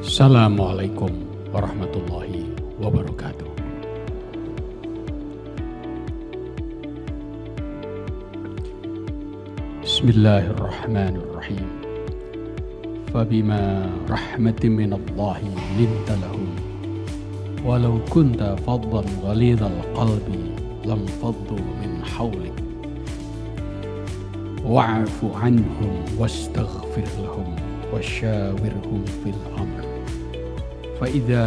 Assalamualaikum warahmatullahi wabarakatuh. Bismillahirrahmanirrahim. Fabima rahmatin minallahi linta lahum walau kunta faddan ghalidhal qalbi lam faddu min hawlik wa'fu anhum wastaghfir lahum wasyawirhum fil amr فإذا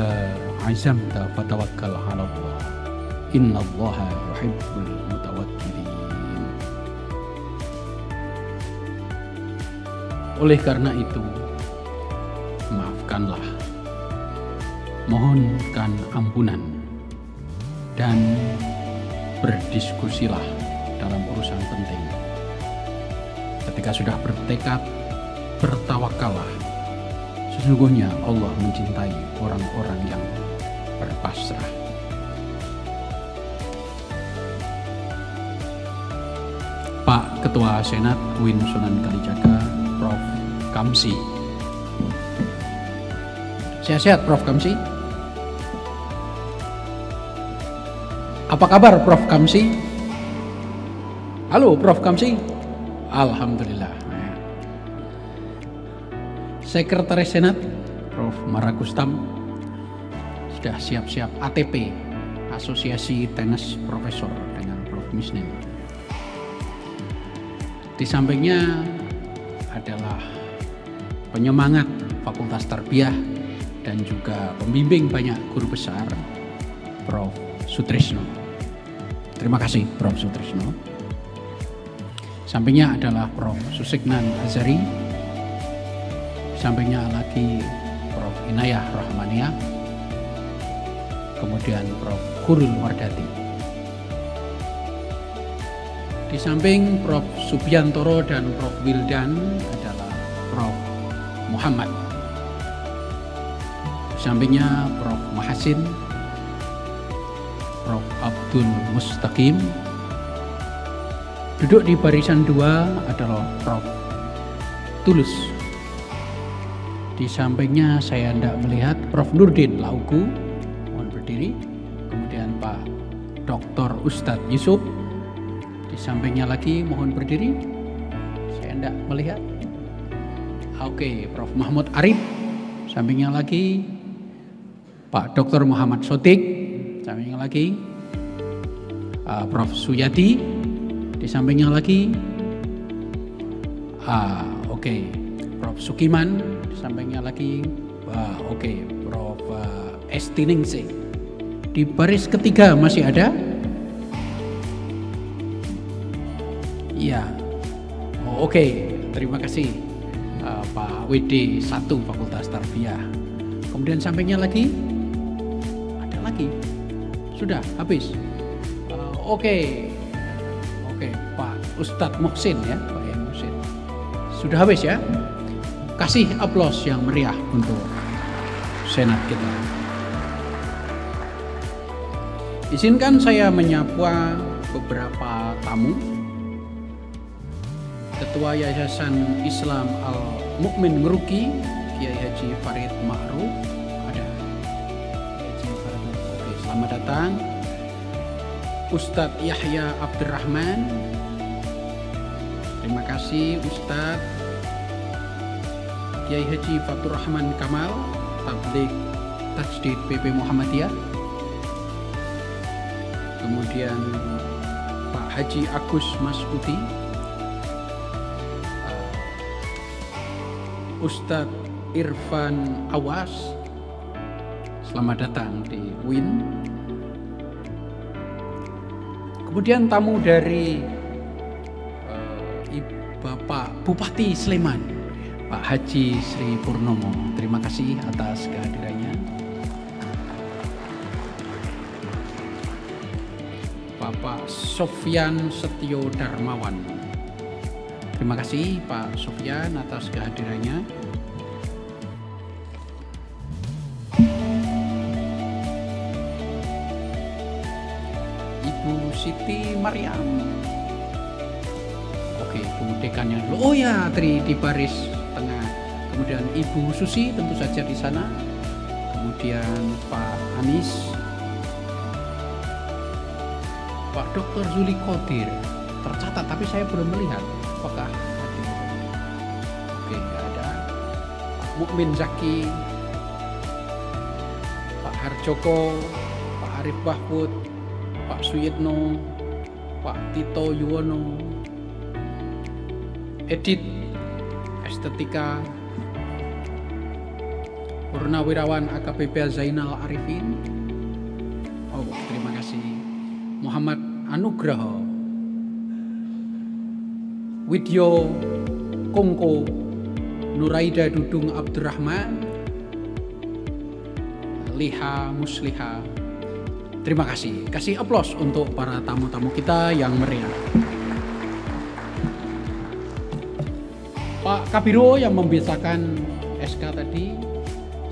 عزمت فتوكل على الله إن الله يحب المتوكلين. Oleh karena itu, maafkanlah, mohonkan ampunan, dan berdiskusilah dalam urusan penting. Ketika sudah bertekad, bertawakallah. Sesungguhnya Allah mencintai orang-orang yang berpasrah. Pak Ketua Senat UIN Sunan Kalijaga, Prof. Kamsi. Sehat-sehat Prof. Kamsi? Apa kabar Prof. Kamsi? Halo Prof. Kamsi? Alhamdulillah. Sekretaris Senat Prof. Marakustam sudah siap-siap ATP, Asosiasi Tenis Profesor, dengan Prof. Misnin. Di sampingnya adalah penyemangat Fakultas Tarbiyah dan juga pembimbing banyak guru besar, Prof. Sutrisno. Terima kasih Prof. Sutrisno. Sampingnya adalah Prof. Susiknan Azari. Sampingnya lagi Prof. Inayah Rahmania, kemudian Prof. Khurul Wardati. Di samping Prof. Subiantoro dan Prof. Wildan adalah Prof. Muhammad. Di sampingnya Prof. Mahasin, Prof. Abdul Mustaqim. Duduk di barisan 2 adalah Prof. Tulus. Di sampingnya saya tidak melihat Prof. Nurdin Lauku, mohon berdiri. Kemudian Pak Dr. Ustadz Yusuf. Di sampingnya lagi mohon berdiri. Saya tidak melihat. Oke, Prof. Mahmud Arif. Sampingnya lagi Pak Dr. Muhammad Sotik. Sampingnya lagi Prof. Suyadi. Di sampingnya lagi Prof. Sukiman. Di sampingnya lagi Prof. Estiningsih. Di baris ketiga masih ada? Iya. Terima kasih Pak WD 1 Fakultas Tarbiyah. Kemudian sampingnya lagi ada lagi. Sudah habis. Pak Ustadz Muhsin ya, Pak Muhsin. Sudah habis ya? Kasih aplaus yang meriah untuk Senat kita. Izinkan saya menyapa beberapa tamu. Ketua Yayasan Islam Al-Mukmin Ngeruki, Kiai Haji Farid Ma'ruf. Ada Haji Farid Ma'ruf. Oke, selamat datang. Ustadz Yahya Abdurrahman. Terima kasih Ustadz. Kiai Haji Fatur Rahman Kamal, Tabligh Tajdid PP Muhammadiyah. Kemudian Pak Haji Agus Masudi, Ustadz Irfan Awas. Selamat datang di UIN. Kemudian tamu dari Bapak Bupati Sleman, Pak Haji Sri Purnomo. Terima kasih atas kehadirannya. Bapak Sofyan Setio Darmawan. Terima kasih Pak Sofyan atas kehadirannya. Ibu Siti Maryam. Oke, Bu Dekannya dulu. Oh ya, di baris tengah. Kemudian Ibu Susi tentu saja di sana. Kemudian Pak Anis, Pak Dr. Zuli Qadir tercatat, tapi saya belum melihat apakah hadir. Oke, ada Pak Mukmin Zaki, Pak Harjoko, Pak Arif Bahbud, Pak Suyitno, Pak Tito Yuwono, Edit Estetika, Purnawirawan AKBP Zainal Arifin. Oh, terima kasih. Muhammad Anugraha, Widyo Kongko, Nuraida Dudung Abdurrahman, Liha Musliha. Terima kasih. Kasih aplaus untuk para tamu-tamu kita yang meriah. Pak Kabiro yang membiasakan SK tadi,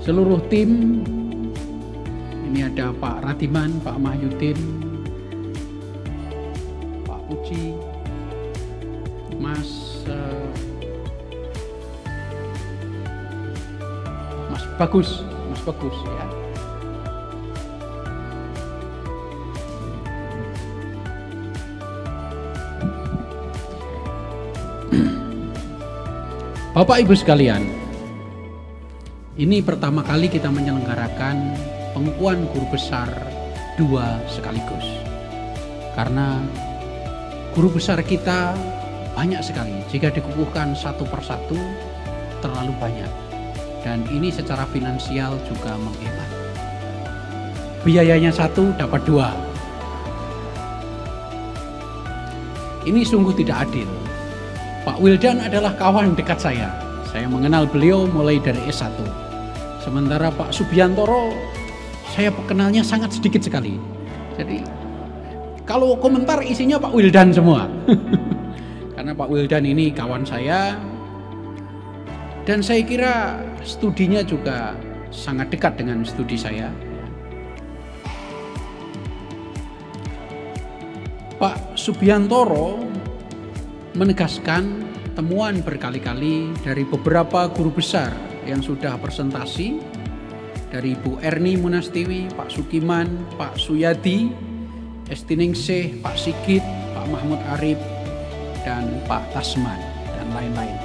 seluruh tim. Ini ada Pak Radiman, Pak Mahyudin, Pak Puji, Mas Bagus ya. Bapak Ibu sekalian, ini pertama kali kita menyelenggarakan pengukuhan guru besar 2 sekaligus. Karena guru besar kita banyak sekali, jika dikukuhkan satu persatu terlalu banyak. Dan ini secara finansial juga menghemat. Biayanya 1 dapat 2. Ini sungguh tidak adil. Pak Wildan adalah kawan dekat saya. Saya mengenal beliau mulai dari S1. Sementara Pak Subiantoro, saya kenalnya sangat sedikit sekali. Jadi kalau komentar isinya Pak Wildan semua. Karena Pak Wildan ini kawan saya. Dan saya kira studinya juga sangat dekat dengan studi saya. Pak Subiantoro menegaskan temuan berkali-kali dari beberapa guru besar yang sudah presentasi, dari Ibu Erni Munastiwi, Pak Sukiman, Pak Suyadi, Estiningsih, Pak Sigit, Pak Mahmud Arif, dan Pak Tasman, dan lain-lain.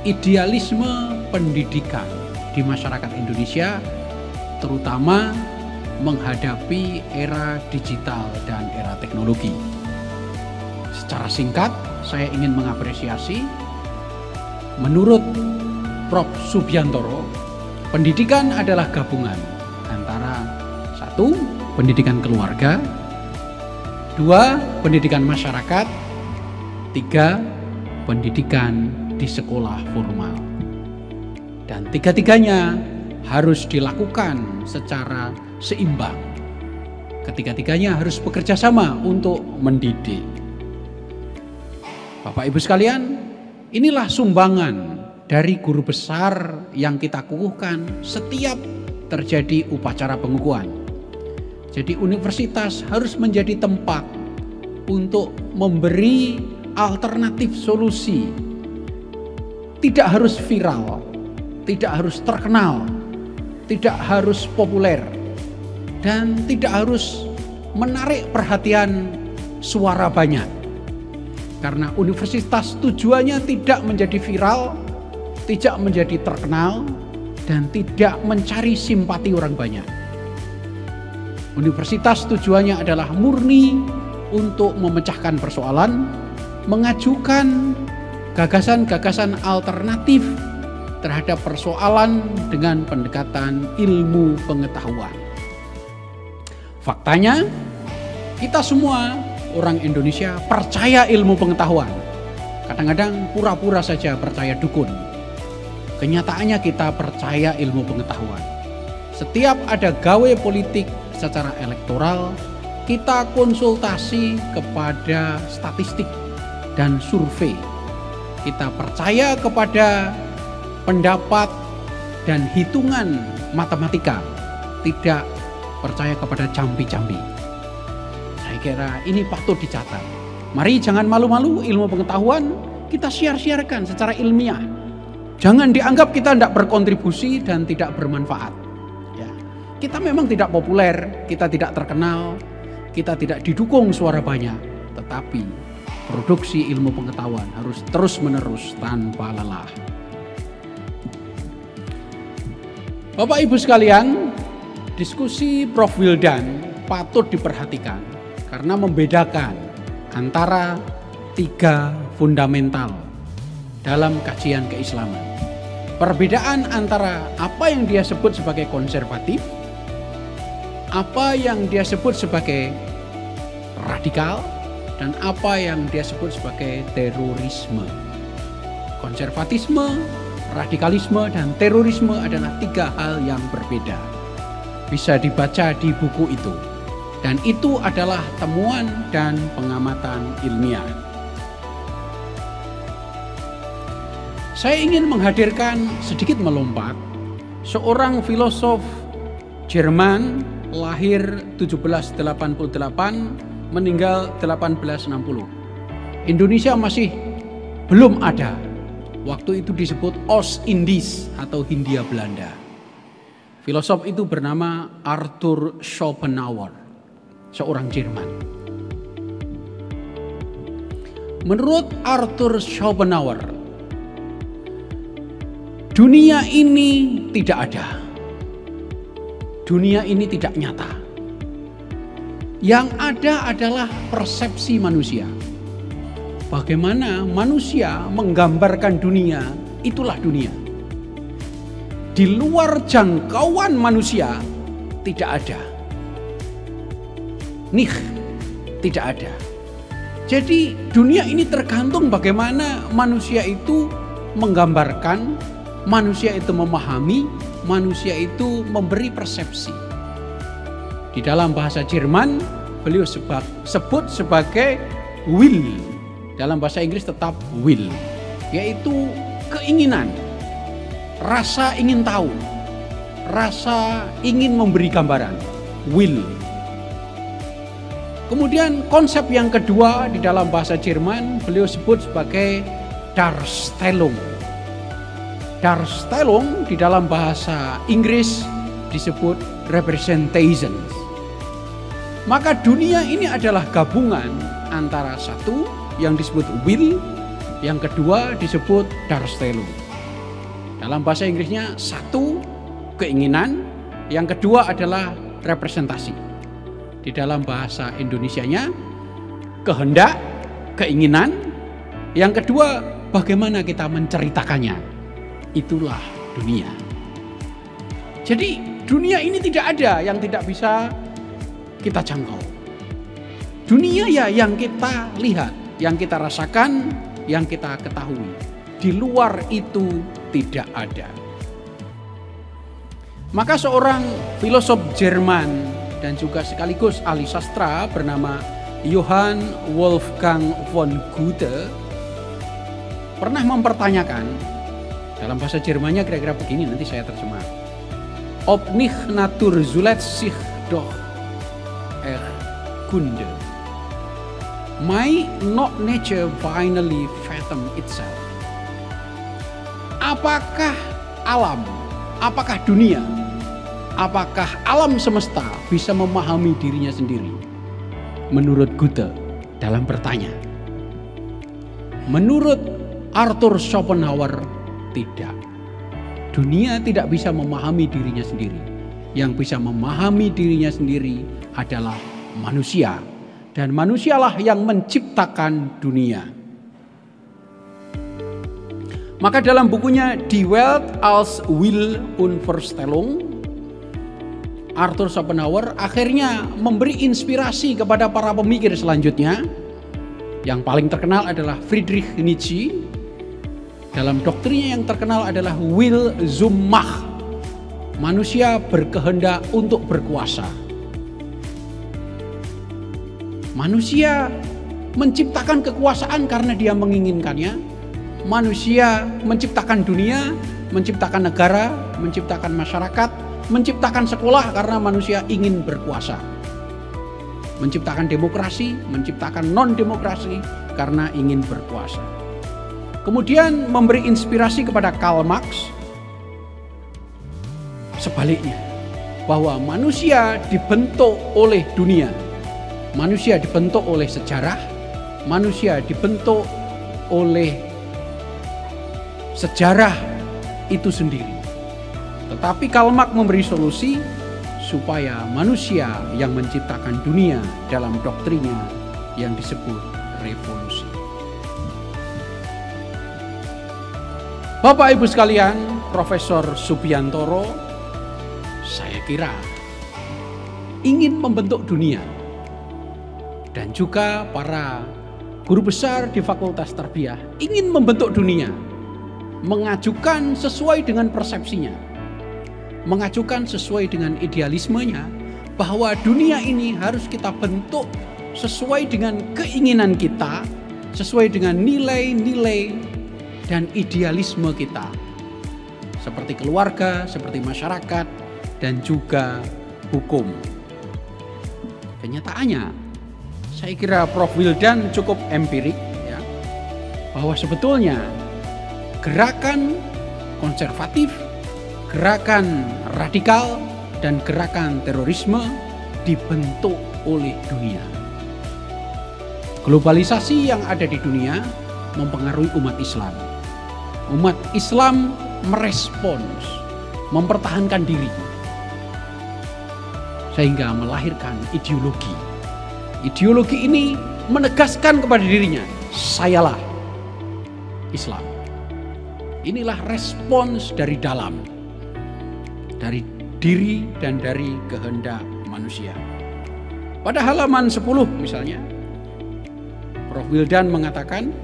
Idealisme pendidikan di masyarakat Indonesia, terutama menghadapi era digital dan era teknologi. Secara singkat, saya ingin mengapresiasi, menurut Prof. Subiantoro, pendidikan adalah gabungan antara 1. Pendidikan keluarga, 2. Pendidikan masyarakat, 3. Pendidikan di sekolah formal. Dan tiga-tiganya harus dilakukan secara seimbang. Ketiga-tiganya harus bekerja sama untuk mendidik. Bapak Ibu sekalian, inilah sumbangan dari guru besar yang kita kukuhkan setiap terjadi upacara pengukuhan. Jadi universitas harus menjadi tempat untuk memberi alternatif solusi. Tidak harus viral, tidak harus terkenal, tidak harus populer, dan tidak harus menarik perhatian suara banyak. Karena universitas tujuannya tidak menjadi viral, tidak menjadi terkenal, dan tidak mencari simpati orang banyak. Universitas tujuannya adalah murni untuk memecahkan persoalan, mengajukan gagasan-gagasan alternatif terhadap persoalan dengan pendekatan ilmu pengetahuan. Faktanya, kita semua orang Indonesia percaya ilmu pengetahuan. Kadang-kadang pura-pura saja percaya dukun. Kenyataannya kita percaya ilmu pengetahuan. Setiap ada gawe politik secara elektoral, kita konsultasi kepada statistik dan survei. Kita percaya kepada pendapat dan hitungan matematika, tidak percaya kepada cambi-cambi. Saya kira ini patut dicatat. Mari jangan malu-malu, ilmu pengetahuan kita siar-siarkan secara ilmiah. Jangan dianggap kita tidak berkontribusi dan tidak bermanfaat. Ya. Kita memang tidak populer, kita tidak terkenal, kita tidak didukung suara banyak. Tetapi produksi ilmu pengetahuan harus terus-menerus tanpa lelah. Bapak Ibu sekalian, diskusi Prof. Wildan patut diperhatikan karena membedakan antara 3 fundamental dalam kajian keislaman. Perbedaan antara apa yang dia sebut sebagai konservatif, apa yang dia sebut sebagai radikal, dan apa yang dia sebut sebagai terorisme. Konservatisme, radikalisme, dan terorisme adalah 3 hal yang berbeda. Bisa dibaca di buku itu. Dan itu adalah temuan dan pengamatan ilmiah. Saya ingin menghadirkan sedikit melompat seorang filosof Jerman lahir 1788, meninggal 1860. Indonesia masih belum ada. Waktu itu disebut Oost-Indies atau Hindia Belanda. Filosof itu bernama Arthur Schopenhauer, seorang Jerman. Menurut Arthur Schopenhauer, dunia ini tidak ada. Dunia ini tidak nyata. Yang ada adalah persepsi manusia. Bagaimana manusia menggambarkan dunia, itulah dunia. Di luar jangkauan manusia tidak ada. Tidak ada. Jadi dunia ini tergantung bagaimana manusia itu menggambarkan, manusia itu memahami, manusia itu memberi persepsi. Di dalam bahasa Jerman beliau sebut sebagai will. Dalam bahasa Inggris tetap will, yaitu keinginan, rasa ingin tahu, rasa ingin memberi gambaran, will. Kemudian konsep yang kedua di dalam bahasa Jerman beliau sebut sebagai Darstellung. Darstellung di dalam bahasa Inggris disebut representation. Maka dunia ini adalah gabungan antara satu yang disebut will, yang kedua disebut Darstellung. Dalam bahasa Inggrisnya satu keinginan, yang kedua adalah representasi. Di dalam bahasa Indonesianya kehendak, keinginan, yang kedua bagaimana kita menceritakannya. Itulah dunia. Jadi dunia ini tidak ada yang tidak bisa kita jangkau. Dunia ya yang kita lihat, yang kita rasakan, yang kita ketahui. Di luar itu tidak ada. Maka seorang filosof Jerman dan juga sekaligus ahli sastra bernama Johann Wolfgang von Goethe pernah mempertanyakan, dalam bahasa Jermannya kira-kira begini, nanti saya terjemah. Ob nicht Natur zuletzt sich doch erkunde. May not nature finally fathom itself. Apakah alam, apakah dunia, apakah alam semesta bisa memahami dirinya sendiri? Menurut Goethe dalam bertanya. Menurut Arthur Schopenhauer tidak. Dunia tidak bisa memahami dirinya sendiri. Yang bisa memahami dirinya sendiri adalah manusia. Dan manusialah yang menciptakan dunia. Maka dalam bukunya Die Welt als Will und Vorstellung, Arthur Schopenhauer akhirnya memberi inspirasi kepada para pemikir selanjutnya. Yang paling terkenal adalah Friedrich Nietzsche. Dalam doktrinnya yang terkenal adalah Will zum Macht. Manusia berkehendak untuk berkuasa. Manusia menciptakan kekuasaan karena dia menginginkannya. Manusia menciptakan dunia, menciptakan negara, menciptakan masyarakat, menciptakan sekolah karena manusia ingin berkuasa. menciptakan demokrasi, menciptakan non-demokrasi karena ingin berkuasa. Kemudian memberi inspirasi kepada Karl Marx, sebaliknya, bahwa manusia dibentuk oleh dunia, manusia dibentuk oleh sejarah, manusia dibentuk oleh sejarah itu sendiri. Tetapi Karl Marx memberi solusi supaya manusia yang menciptakan dunia dalam doktrinnya yang disebut revolusi. Bapak Ibu sekalian, Profesor Subiantoro, saya kira ingin membentuk dunia, dan juga para guru besar di Fakultas Tarbiyah ingin membentuk dunia, mengajukan sesuai dengan persepsinya, mengajukan sesuai dengan idealismenya, bahwa dunia ini harus kita bentuk sesuai dengan keinginan kita, sesuai dengan nilai-nilai dan idealisme kita, seperti keluarga, seperti masyarakat, dan juga hukum. Kenyataannya, saya kira Prof. Wildan cukup empirik, ya, bahwa sebetulnya gerakan konservatif, gerakan radikal, dan gerakan terorisme dibentuk oleh dunia. Globalisasi yang ada di dunia mempengaruhi umat Islam. Umat Islam merespons, mempertahankan diri, sehingga melahirkan ideologi. Ideologi ini menegaskan kepada dirinya, sayalah Islam. Inilah respons dari dalam, dari diri dan dari kehendak manusia. Pada halaman 10 misalnya, Prof. Wildan mengatakan,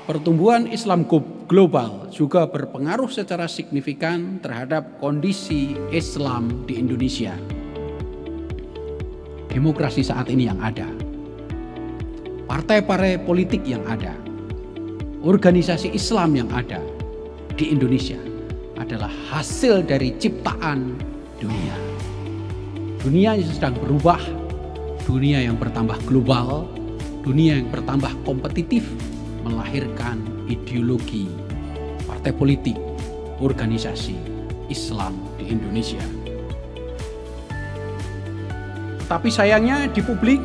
pertumbuhan Islam global juga berpengaruh secara signifikan terhadap kondisi Islam di Indonesia. Demokrasi saat ini yang ada, partai-partai politik yang ada, organisasi Islam yang ada di Indonesia adalah hasil dari ciptaan dunia. Dunia yang sedang berubah, dunia yang bertambah global, dunia yang bertambah kompetitif, melahirkan ideologi, partai politik, organisasi Islam di Indonesia. Tapi sayangnya di publik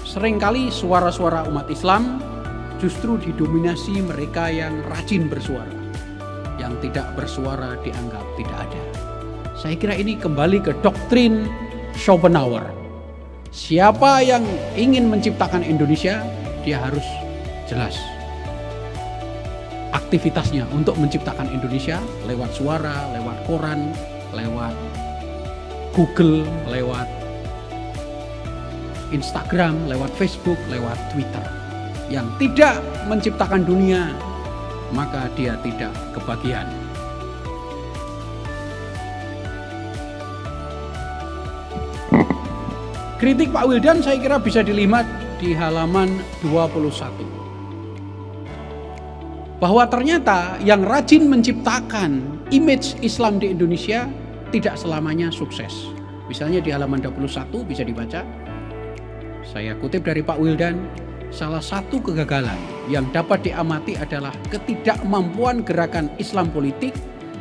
seringkali suara-suara umat Islam justru didominasi mereka yang rajin bersuara. Yang tidak bersuara dianggap tidak ada. Saya kira ini kembali ke doktrin Schopenhauer. Siapa yang ingin menciptakan Indonesia, dia harus jelas aktivitasnya untuk menciptakan Indonesia lewat suara, lewat koran, lewat Google, lewat Instagram, lewat Facebook, lewat Twitter. Yang tidak menciptakan dunia, maka dia tidak kebagian. Kritik Pak Wildan saya kira bisa dilihat di halaman 21. Bahwa ternyata yang rajin menciptakan image Islam di Indonesia tidak selamanya sukses. Misalnya di halaman 21 bisa dibaca. Saya kutip dari Pak Wildan, salah satu kegagalan yang dapat diamati adalah ketidakmampuan gerakan Islam politik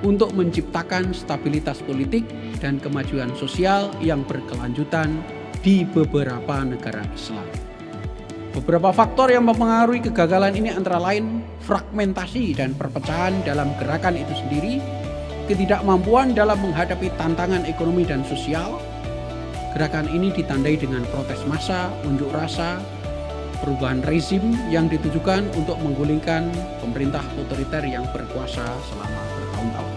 untuk menciptakan stabilitas politik dan kemajuan sosial yang berkelanjutan di beberapa negara Islam. Beberapa faktor yang mempengaruhi kegagalan ini antara lain fragmentasi dan perpecahan dalam gerakan itu sendiri, ketidakmampuan dalam menghadapi tantangan ekonomi dan sosial. Gerakan ini ditandai dengan protes massa, unjuk rasa, perubahan rezim yang ditujukan untuk menggulingkan pemerintah otoriter yang berkuasa selama bertahun-tahun.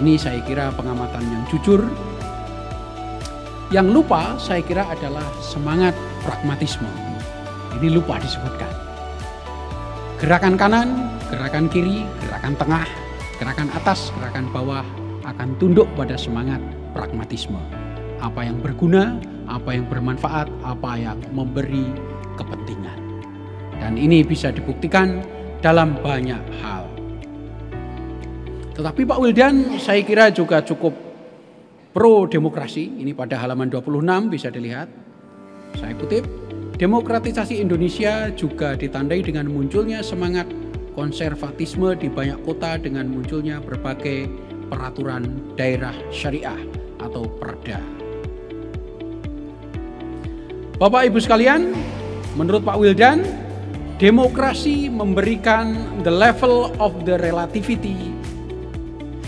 Ini saya kira pengamatan yang jujur. Yang lupa saya kira adalah semangat pragmatisme. Ini lupa disebutkan. Gerakan kanan, gerakan kiri, gerakan tengah, gerakan atas, gerakan bawah akan tunduk pada semangat pragmatisme. Apa yang berguna, apa yang bermanfaat, apa yang memberi kepentingan. Dan ini bisa dibuktikan dalam banyak hal. Tetapi Pak Wildan saya kira juga cukup pro demokrasi. Ini pada halaman 26 bisa dilihat. Saya kutip, demokratisasi Indonesia juga ditandai dengan munculnya semangat konservatisme di banyak kota dengan munculnya berbagai peraturan daerah syariah atau perda. Bapak Ibu sekalian, menurut Pak Wildan, demokrasi memberikan the level of the relativity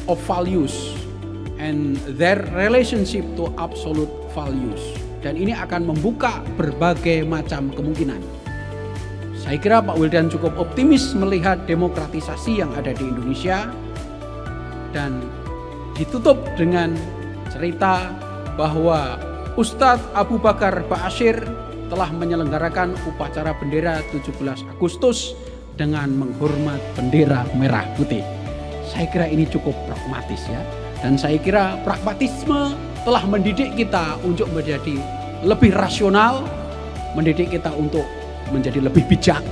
of values and their relationship to absolute values. Dan ini akan membuka berbagai macam kemungkinan. Saya kira Pak Wildan cukup optimis melihat demokratisasi yang ada di Indonesia, dan ditutup dengan cerita bahwa Ustadz Abu Bakar Ba'asyir telah menyelenggarakan upacara bendera 17 Agustus dengan menghormat bendera merah putih. Saya kira ini cukup pragmatis ya. Dan saya kira pragmatisme telah mendidik kita untuk menjadi lebih rasional, mendidik kita untuk menjadi lebih bijak,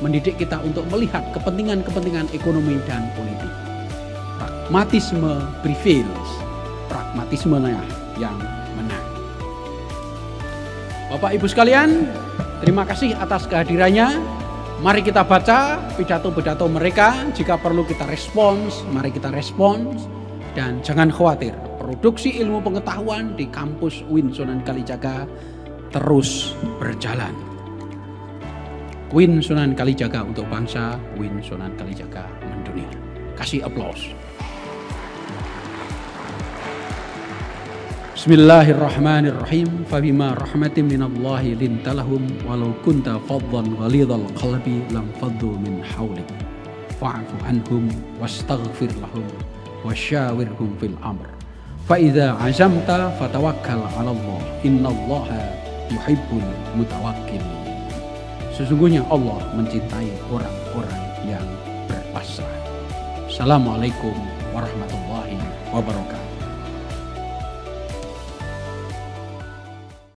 mendidik kita untuk melihat kepentingan-kepentingan ekonomi dan politik. Pragmatisme prevails, pragmatisme yang menang. Bapak Ibu sekalian, terima kasih atas kehadirannya. Mari kita baca pidato-pidato mereka. Jika perlu kita respons, mari kita respons. Dan jangan khawatir, produksi ilmu pengetahuan di kampus UIN Sunan Kalijaga terus berjalan. UIN Sunan Kalijaga untuk bangsa, UIN Sunan Kalijaga mendunia. Kasih aplaus. Bismillahirrahmanirrahim. Fabima rahmatin minallahi lintalahum walau kunta faddan ghalidhal qalbi lam faddu min hawlik fa'fu anhum wastaghfir lahum wasyawirhum fil amr fa idza azamta fatawakkal 'ala Allah innallaha yuhibbul mutawakkil. Sesungguhnya Allah mencintai orang-orang yang berpasrah. Assalamualaikum warahmatullahi wabarakatuh.